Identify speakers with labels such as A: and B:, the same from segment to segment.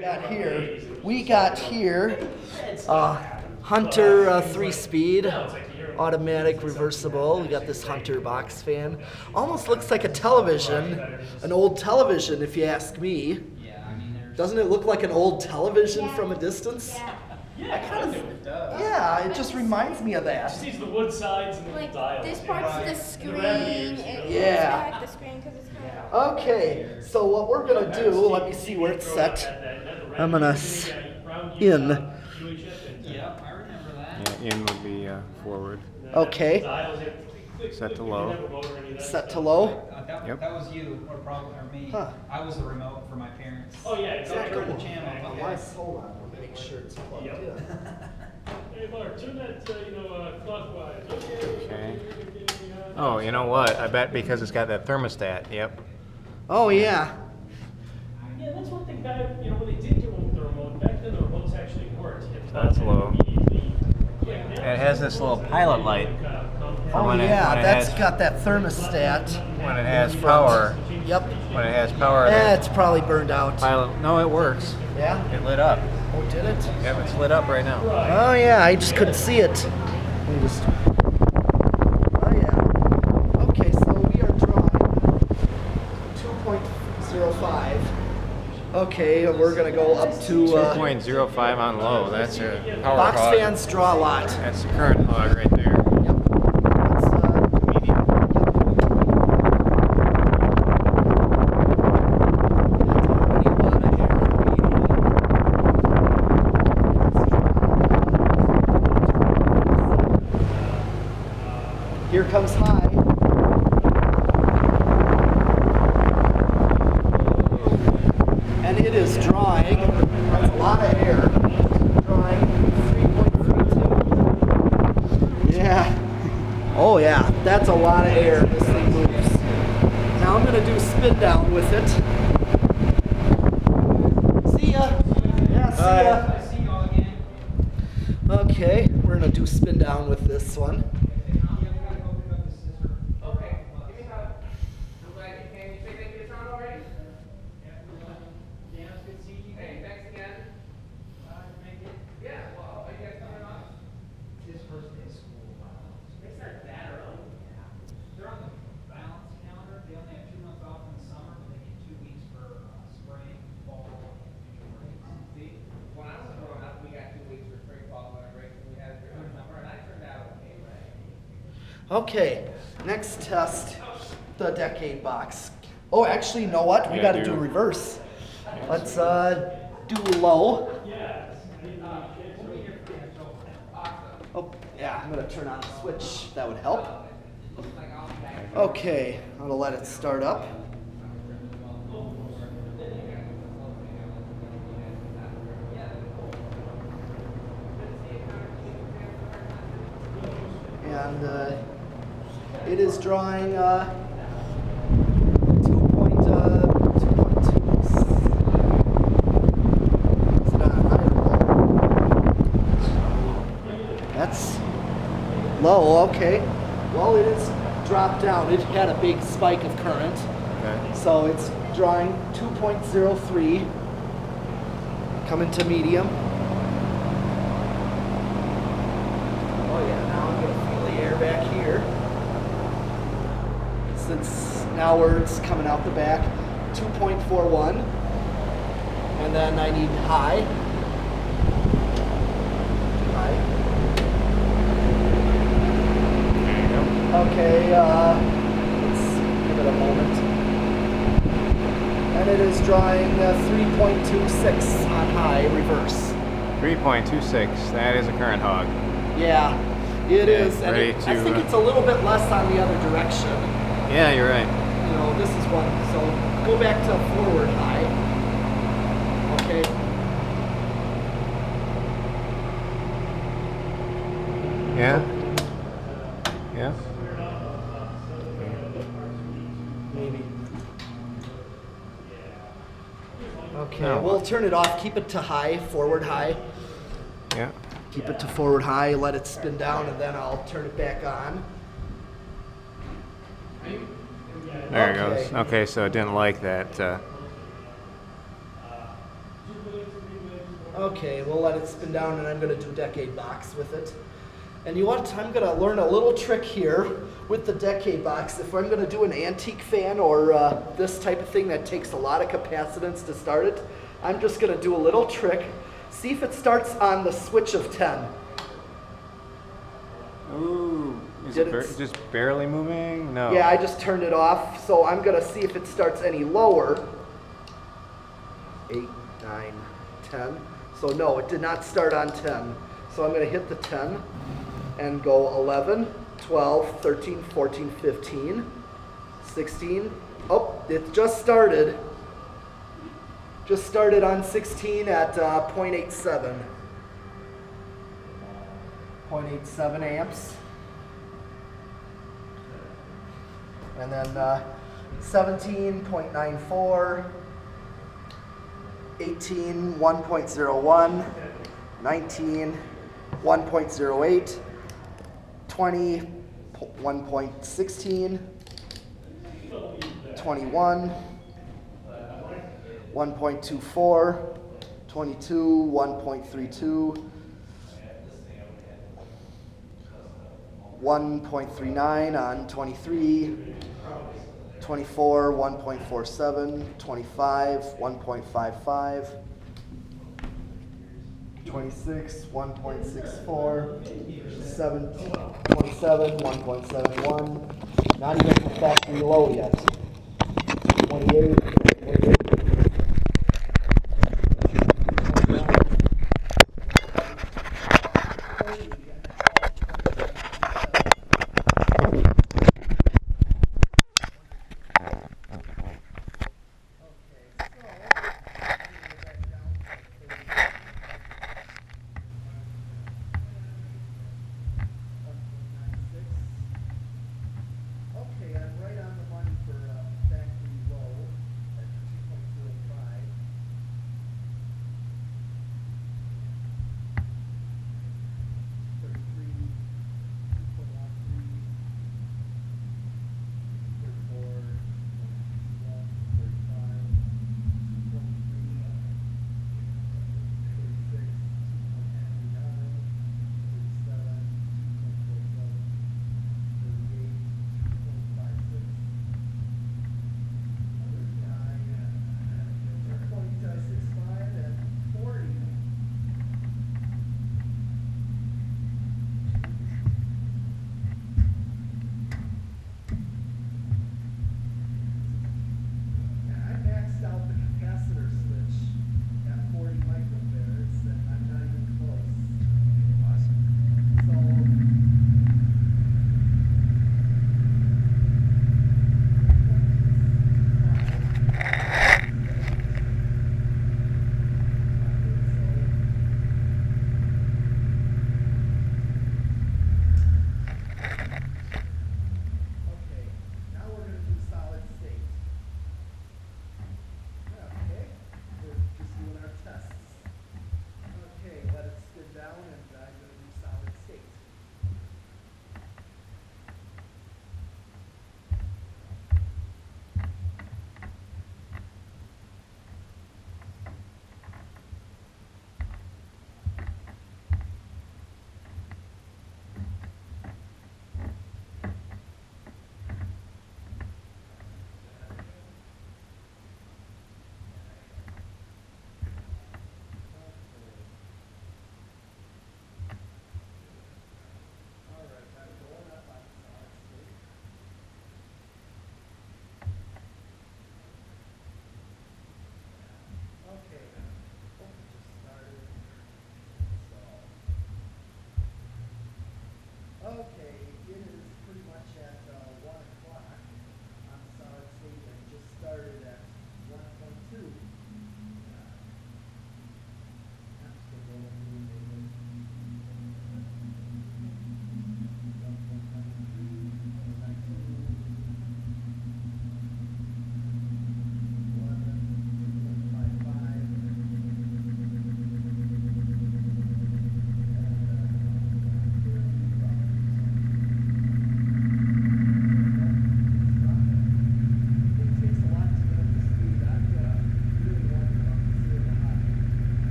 A: We got here Hunter 3-speed automatic reversible. We got this Hunter box fan. Almost looks like a television, an old television if you ask me. Doesn't it look like an old television from a distance? Yeah, it just reminds me of that.
B: Just needs the wood sides and
C: Like
B: the dial.
C: this part's the screen.
A: Yeah.
C: The screen 'cause it's kind of
A: Okay, so what we're gonna do, let me see where it's set. I'm gonna in.
D: Yeah, I remember that.
E: Yeah, in would be forward.
A: Okay,
E: Set to low.
A: set to low.
E: Yep.
D: That was you, or probably, or me.
A: Huh.
D: I was the remote for my parents.
B: Oh yeah, exactly.
D: Turn the channel. Okay.
A: Hold on, we'll make sure it's plugged in.
B: Hey Mark, turn that clockwise.
E: Okay. Oh, you know what? I bet because it's got that thermostat. Yep.
A: Oh yeah.
B: Yeah, that's one thing back, when they did get one with the remote, back then the remotes actually worked.
E: That's low. And it has this little pilot light.
A: Oh
E: when
A: yeah,
E: it
A: that's
E: has,
A: got that thermostat.
E: when it has power.
A: Yep.
E: When it has power.
A: It's probably burned out.
E: Pilot. No, it works.
A: Yeah?
E: It lit up.
A: Oh, did it?
E: Yep, it's lit up right now.
A: Oh yeah, I just couldn't see it. Let me just... Oh yeah. Okay, so we are drawing 2.05. Okay, and we're gonna go up to
E: 2.05 on low. That's a power
A: box
E: hog.
A: fans draw a lot.
E: That's the current hog right there.
A: Yep. Let's,
E: Medium.
A: Here comes high. And it is drawing, that's a lot of air, drawing 3.32. Yeah. Oh yeah, that's a lot of air, this thing moves. Now I'm gonna do spin down with it. See ya. Yeah, see ya.
D: I see y'all again.
A: Okay, we're gonna do spin down with this one. Okay, next test, the decade box. Oh, actually, you know what? We gotta do reverse. Let's do low. Oh, yeah, I'm gonna turn on the switch. That would help. Okay, I'm gonna let it start up. And it is drawing 2.2. Is it on high or low? That's low, okay. Well, it is dropped down. It had a big spike of current.
E: Okay.
A: So it's drawing 2.03. Coming to medium. Oh yeah, now I'm gonna feel the air back here. Since now it's coming out the back, 2.41. And then I need high. High. Okay, let's give it a moment. And it is drawing 3.26 on high reverse.
E: 3.26. That is a current hog.
A: Yeah, it is. And
E: ready
A: I
E: to,
A: think it's a little bit less on the other direction.
E: Yeah, you're right.
A: You know, this is one. So go back to forward high. Okay.
E: Yeah. Yeah.
A: Maybe. Okay,
E: No.
A: we'll turn it off. Keep it to high, forward high.
E: Yeah.
A: Keep it to forward high, let it spin down, and then I'll turn it back on.
E: There it
A: Okay.
E: goes. Okay, so it didn't like that.
A: Okay, we'll let it spin down and I'm going to do decade box with it. And you want, I'm going to learn a little trick here with the decade box. If I'm going to do an antique fan or this type of thing that takes a lot of capacitance to start it, I'm just going to do a little trick. See if it starts on the switch of 10.
E: Ooh, is
A: Did
E: it
A: it
E: just barely moving? No.
A: Yeah, I just turned it off, so I'm going to see if it starts any lower. 8, 9, 10. So no, it did not start on 10. So I'm going to hit the 10 and go 11, 12, 13, 14, 15, 16. Oh, it just started. Just started on 16 at 0.87. 0.87 amps. And then 17.94, 18, 1.01, 19, 1.08, 20, 1.16, 21, 1.24, 22, 1.32, 1.39 on 23, 24, 1.47, 25, 1.55, 26, 1.64, 27, 1.71, not even the factory low yet, 28, 28. Okay, I'm right on the money for factory low at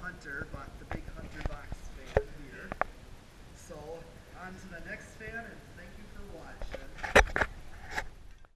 A: Hunter bought the big Hunter box fan here. So, on to the next fan, and thank you for watching.